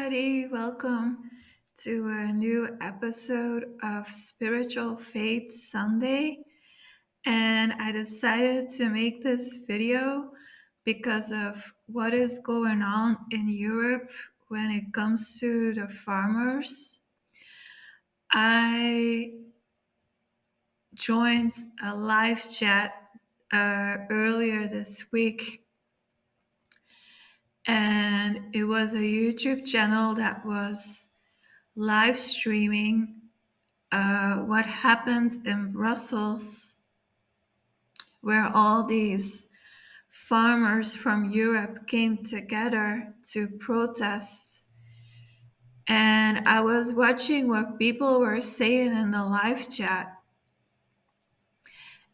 everybody. Welcome to a new episode of Spiritual Faith Sunday. And I decided to make this video because of what is going on in Europe when it comes to the farmers. I joined a live chat earlier this week, and it was a YouTube channel that was live streaming what happened in Brussels, where all these farmers from Europe came together to protest. And I was watching what people were saying in the live chat.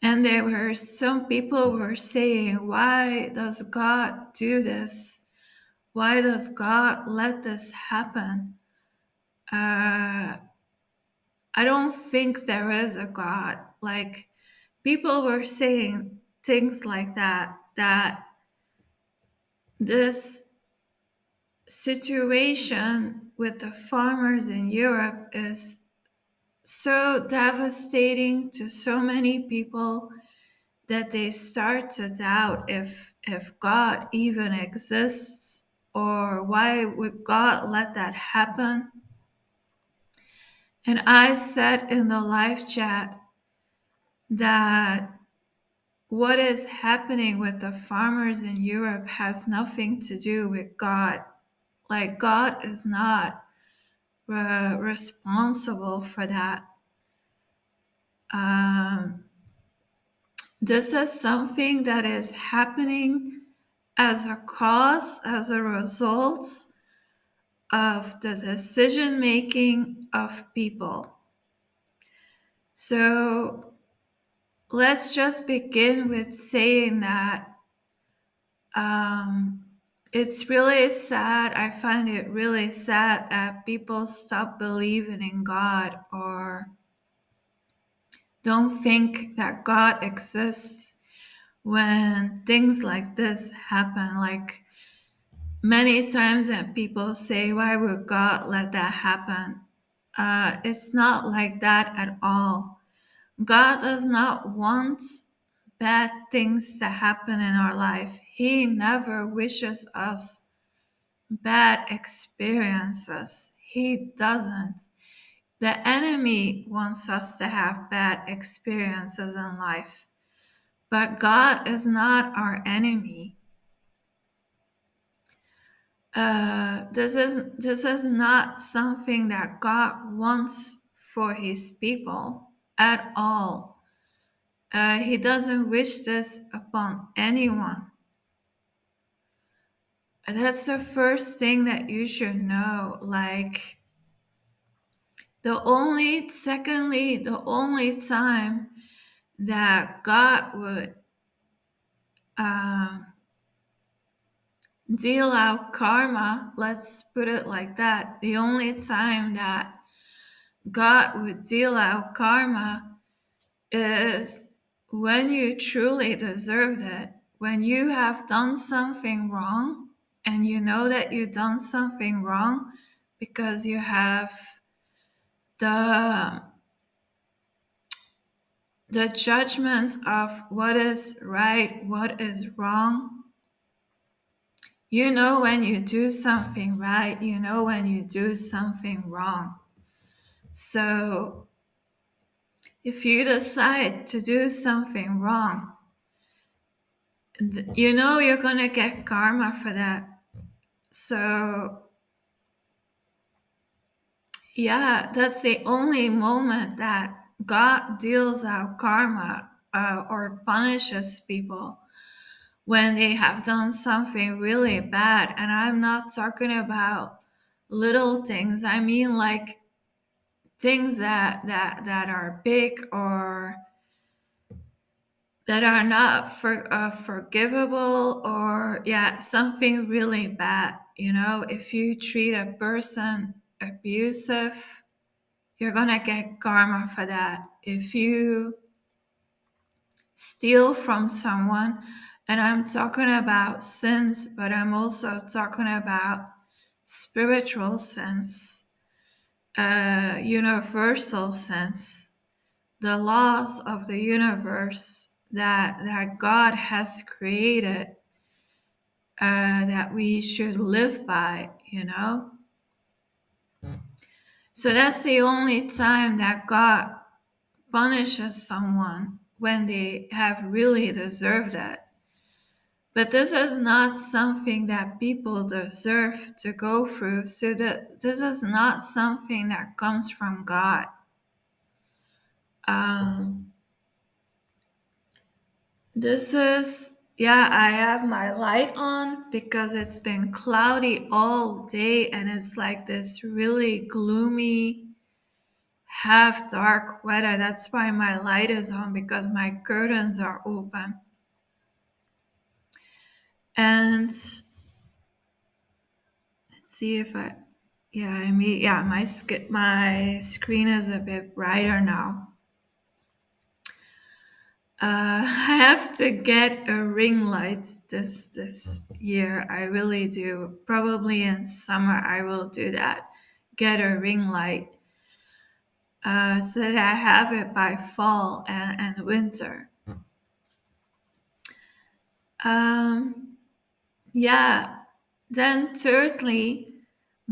And there were some people were saying, why does God do this? Why does God let this happen? I don't think there is a God. Like, people were saying things like that this situation with the farmers in Europe is so devastating to so many people that they start to doubt if God even exists, or why would God let that happen. And I said in the live chat that what is happening with the farmers in Europe has nothing to do with God. Like, God is not responsible for that. Um, this is something that is happening as a cause, as a result of the decision making of people. So let's just begin with saying that Um, it's really sad. I find it really sad that people stop believing in God or don't think that God exists when things like this happen. Like, many times that people say, why would God let that happen? It's not like that at all. God does not want bad things to happen in our life. He never wishes us bad experiences. He doesn't. The enemy wants us to have bad experiences in life, but God is not our enemy. This is not something that God wants for His people at all. He doesn't wish this upon anyone. That's the first thing that you should know. Like, the only time that God would um, deal out karma, let's put it like that, the only time that God would deal out karma is when you truly deserved it, when you have done something wrong and you know that you've done something wrong because you have the the judgment of what is right, what is wrong. You know when you do something right, you know when you do something wrong. So if you decide to do something wrong, you know you're gonna get karma for that. So yeah, that's the only moment that God deals out karma or punishes people, when they have done something really bad. And I'm not talking about little things. I mean, like, things that are big or that are not forgivable, or yeah, something really bad. If you treat a person abusive, you're gonna get karma for that. If you steal from someone, and I'm talking about sins, but I'm also talking about spiritual sense, a universal sense, the laws of the universe that God has created, that we should live by, you know? So that's the only time that God punishes someone, when they have really deserved it. But this is not something that people deserve to go through. So that this is not something that comes from God. Um, this is, yeah, I have my light on because it's been cloudy all day and it's like this really gloomy, half dark weather. That's why my light is on, because my curtains are open. And let's see if I, yeah, I mean, yeah, my screen is a bit brighter now. I have to get a ring light this year. I really do. Probably in summer I will do that. Get a ring light, so that I have it by fall and winter. Um, yeah. Then thirdly,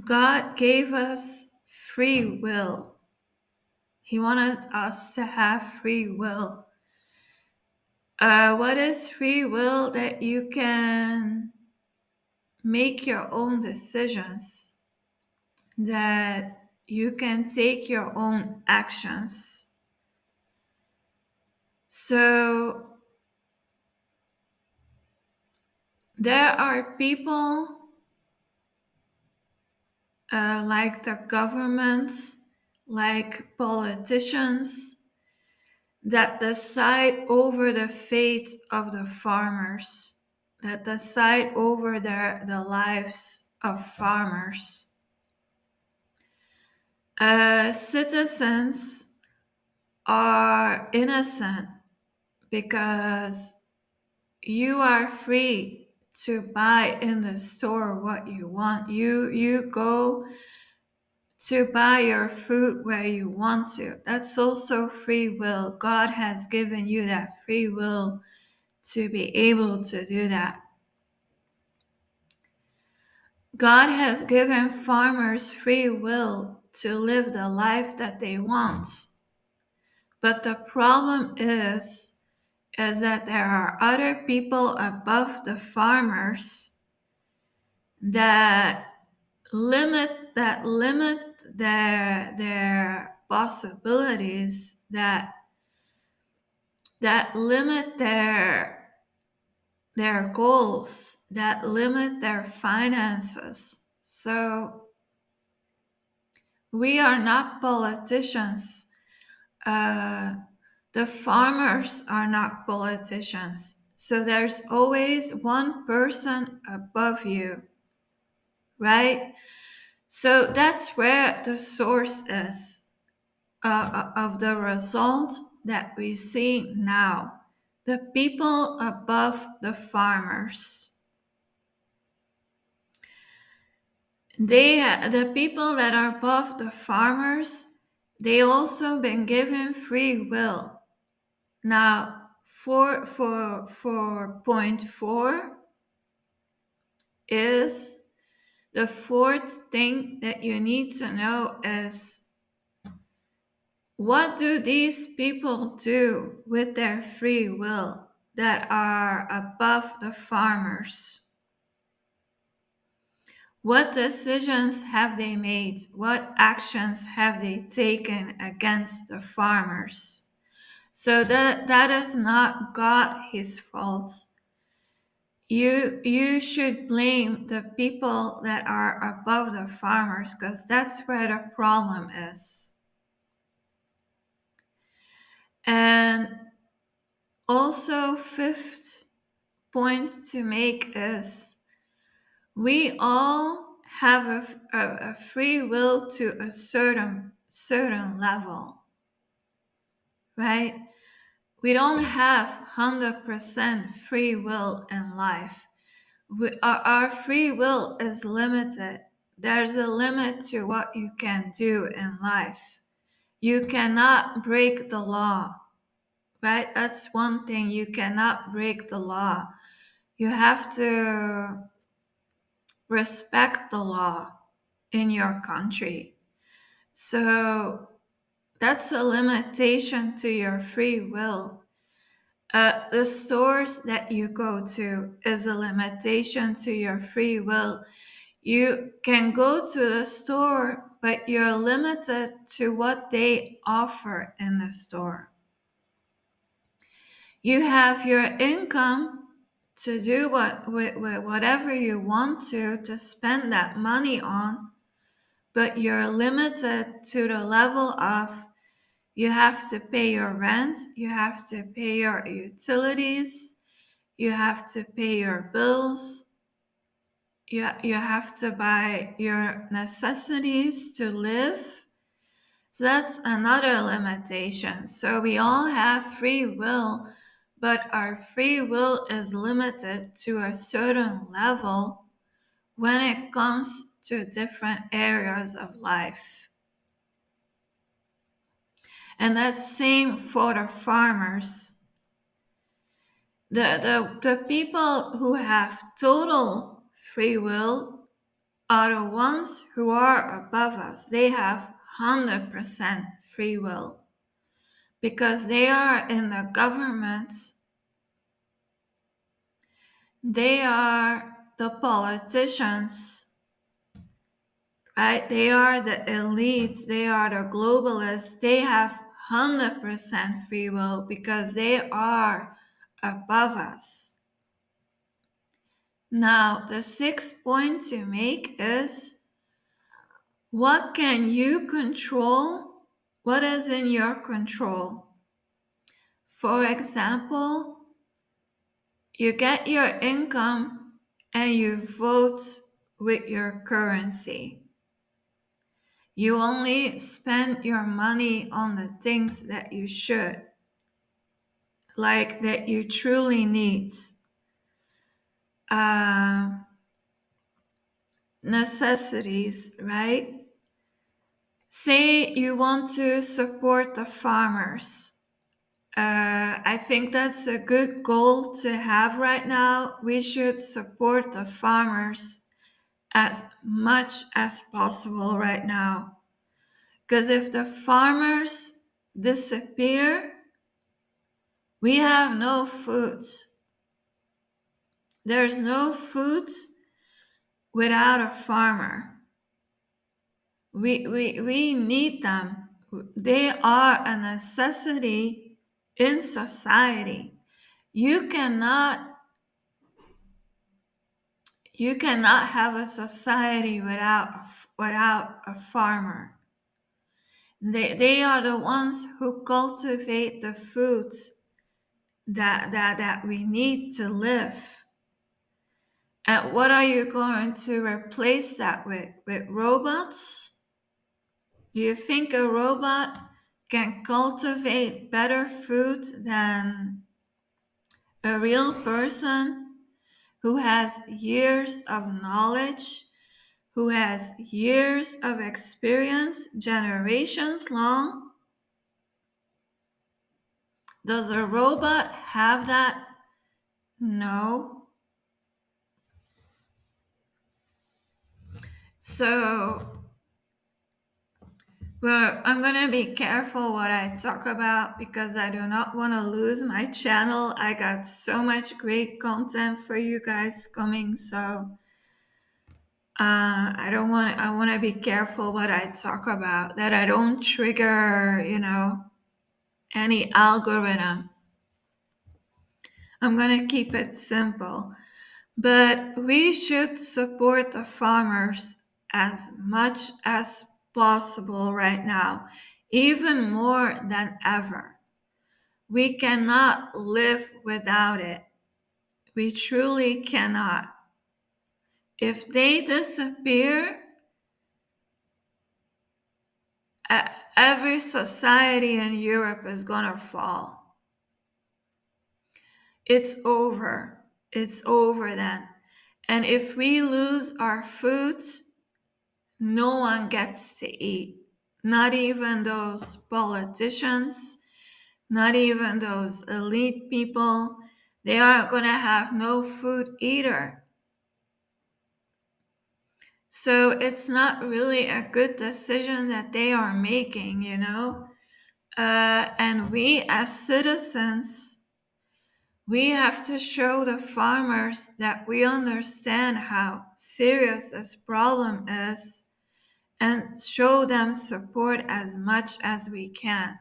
God gave us free will. He wanted us to have free will. What is free will? That you can make your own decisions, that you can take your own actions. So there are people, like the government, like politicians, that decide over the fate of the farmers, that decide over the lives of farmers. Citizens are innocent because you are free to buy in the store what you want. You go to buy your food where you want to. That's also free will. God has given you that free will to be able to do that. God has given farmers free will to live the life that they want. But the problem is that there are other people above the farmers that limit their possibilities, that limit their goals, that limit their finances. So we are not politicians. Uh, the farmers are not politicians. So there's always one person above you, right? So that's where the source is, of the result that we see now. The people above the farmers. The people that are above the farmers, they also been given free will. Now, for point four is the fourth thing that you need to know is, what do these people do with their free will that are above the farmers? What decisions have they made? What actions have they taken against the farmers? So that is not God his fault. You should blame the people that are above the farmers, because that's where the problem is. And also, fifth point to make is, we all have a free will to a certain level, right? We don't have 100% free will in life. Our free will is limited. there's a limit to what you can do in life. You cannot break the law, right? That's one thing. You cannot break the law. You have to respect the law in your country. So that's a limitation to your free will. The stores that you go to is a limitation to your free will. You can go to the store, but you're limited to what they offer in the store. You have your income to do whatever you want to spend that money on, but you're limited to the level of you have to pay your rent, you have to pay your utilities, you have to pay your bills, you have to buy your necessities to live. So that's another limitation. So we all have free will, but our free will is limited to a certain level when it comes to different areas of life. And that's same for the farmers. The people who have total free will are the ones who are above us. They have 100% free will because they are in the government, they are the politicians, right? They are the elites, they are the globalists. They have 100% free will because they are above us. Now, the sixth point to make is what can you control? What is in your control? For example, you get your income and you vote with your currency. You only spend your money on the things that you should, like that you truly need. Uh, Necessities, right? Say you want to support the farmers. I think that's a good goal to have right now. We should support the farmers as much as possible right now. Because if the farmers disappear, we have no food. There's no food without a farmer. We need them. They are a necessity in society. You cannot you cannot have a society without a farmer. They are the ones who cultivate the foods that we need to live. And what are you going to replace that with? With robots? Do you think a robot can cultivate better food than a real person who has years of knowledge, who has years of experience, generations long? Does a robot have that? No. So, well, I'm gonna be careful what I talk about because I do not want to lose my channel. I got so much great content for you guys coming, so I don't want. I want to be careful what I talk about, that I don't trigger, any algorithm. I'm gonna keep it simple. But we should support the farmers as much as possible right now, even more than ever. We cannot live without it. We truly cannot. If they disappear, every society in Europe is going to fall. It's over. It's over then. And if we lose our food, no one gets to eat. Not even those politicians, not even those elite people. They aren't going to have no food either. So it's not really a good decision that they are making, you know? And we as citizens, we have to show the farmers that we understand how serious this problem is and show them support as much as we can.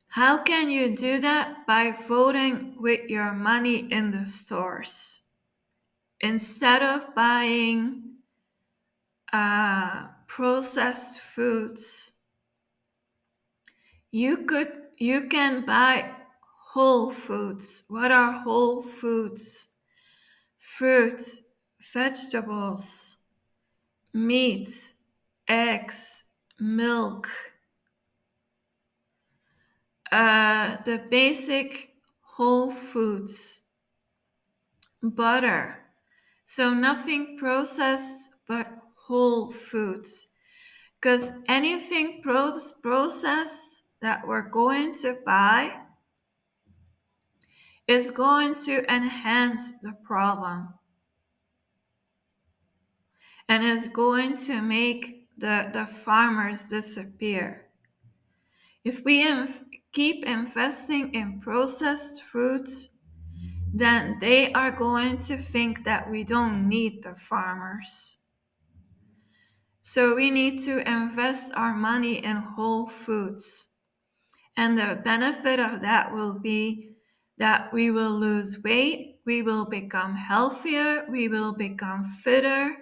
How can you do that? By voting with your money in the stores. Instead of buying processed foods, you can buy whole foods. What are whole foods? Fruit, vegetables, meat, eggs, milk, the basic whole foods, butter. So nothing processed but whole foods. Because anything processed that we're going to buy is going to enhance the problem and is going to make the farmers disappear. If we keep investing in processed foods, then they are going to think that we don't need the farmers. So we need to invest our money in whole foods. And the benefit of that will be that we will lose weight, we will become healthier, we will become fitter,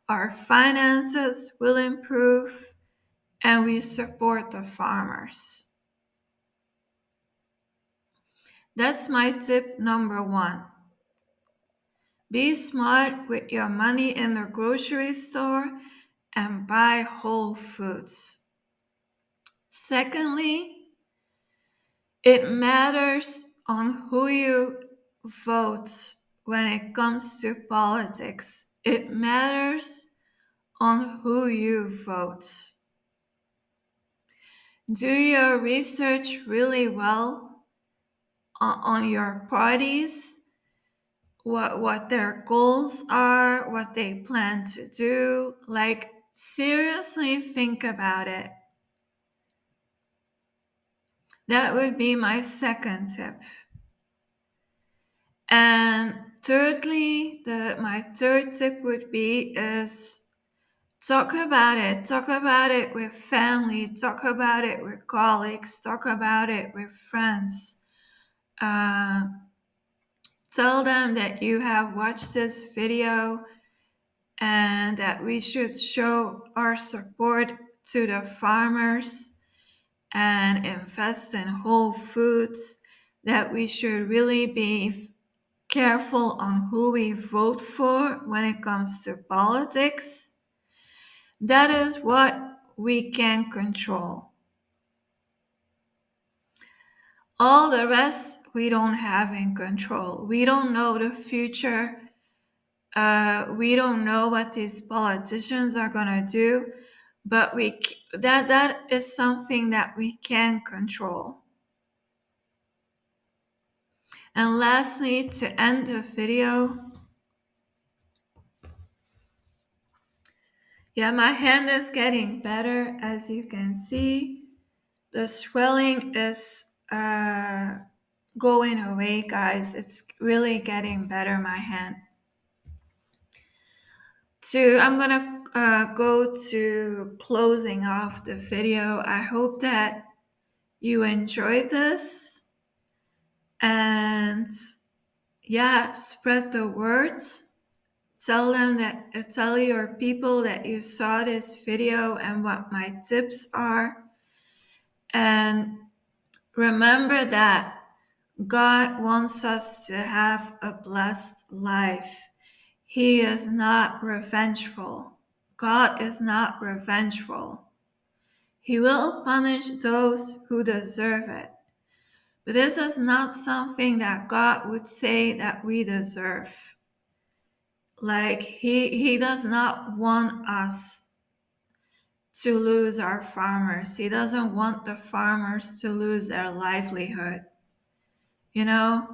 our finances will improve, and we support the farmers. That's my tip number one. Be smart with your money in the grocery store and buy whole foods. Secondly, it matters on who you vote when it comes to politics. It matters on who you vote. Do your research really well on your parties, what their goals are, what they plan to do. Like, seriously think about it. That would be my second tip. And thirdly, my third tip would be is talk about it. Talk about it with family. Talk about it with colleagues. Talk about it with friends. Uh, Tell them that you have watched this video and that we should show our support to the farmers and invest in whole foods, that we should really be careful on who we vote for when it comes to politics. That is what we can control. All the rest we don't have in control. We don't know the future. We don't know what these politicians are gonna do, but that is something that we can control. And lastly, to end the video, yeah, my hand is getting better, as you can see. The swelling is going away, guys. It's really getting better, my hand. I'm gonna go to closing off the video. I hope that you enjoyed this, and yeah, spread the words. Tell your people that you saw this video and what my tips are. And remember that God wants us to have a blessed life. He is not revengeful. God is not revengeful. He will punish those who deserve it. But this is not something that God would say that we deserve. Like he does not want us to lose our farmers. He doesn't want the farmers to lose their livelihood. You know,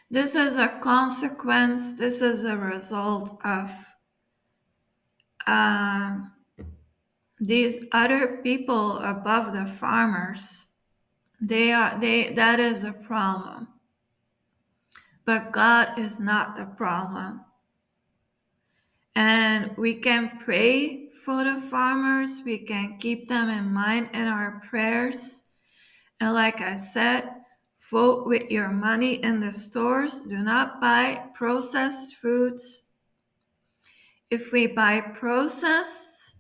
this is a consequence, this is a result of um, these other people above the farmers. That is a problem. But God is not the problem. And we can pray for the farmers, we can keep them in mind in our prayers. And like I said, vote with your money in the stores. Do not buy processed foods. If we buy processed,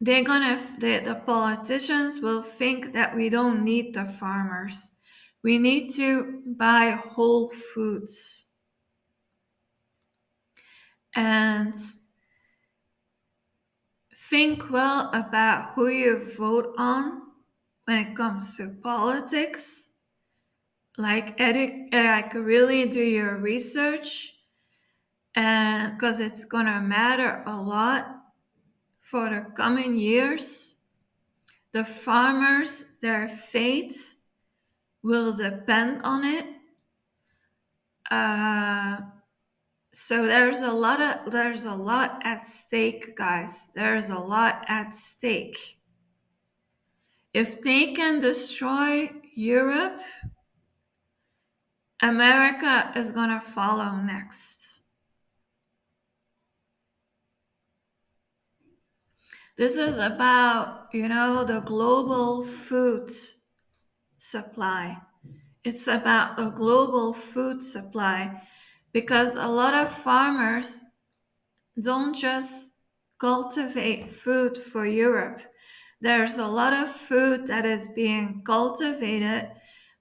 the politicians will think that we don't need the farmers. We need to buy whole foods. And think well about who you vote on when it comes to politics. Like really do your research, and because it's gonna matter a lot for the coming years. The farmers, their fate will depend on it. Uh, so there's a lot at stake, guys. There's a lot at stake. If they can destroy Europe, America is gonna follow next. This is about, the global food supply. It's about a global food supply because a lot of farmers don't just cultivate food for Europe. There's a lot of food that is being cultivated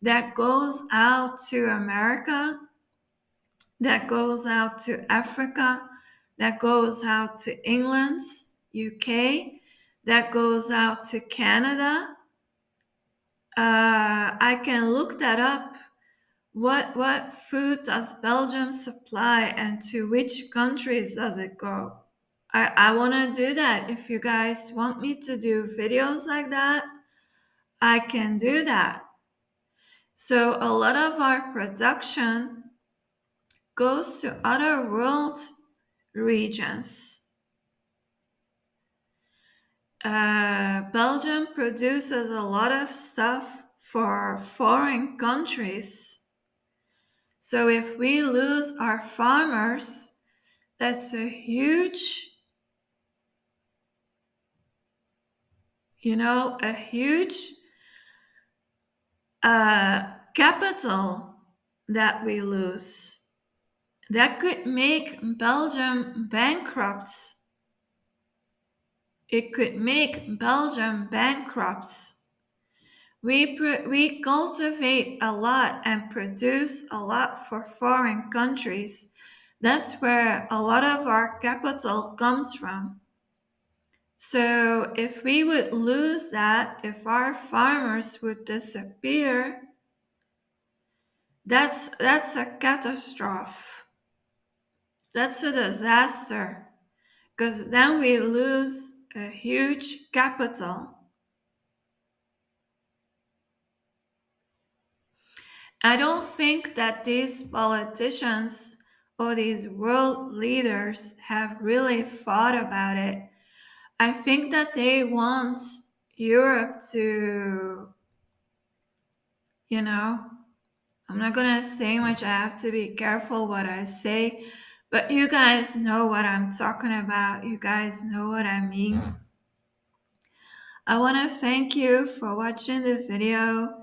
that goes out to America, that goes out to Africa, that goes out to England, UK, that goes out to Canada. I can look that up. What food does Belgium supply and to which countries does it go? I want to do that. If you guys want me to do videos like that, I can do that. So a lot of our production goes to other world regions. Belgium produces a lot of stuff for foreign countries. So if we lose our farmers, that's a huge, a huge capital that we lose. That could make Belgium bankrupt. It could make Belgium bankrupt. We cultivate a lot and produce a lot for foreign countries. That's where a lot of our capital comes from. So if we would lose that, if our farmers would disappear, that's a catastrophe. That's a disaster. Because then we lose a huge capital. I don't think that these politicians or these world leaders have really thought about it. I think that they want Europe to, I'm not going to say much. I have to be careful what I say, but you guys know what I'm talking about. You guys know what I mean. I want to thank you for watching the video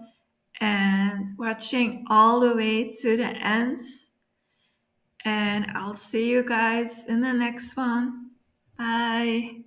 and watching all the way to the end. And I'll see you guys in the next one. Bye.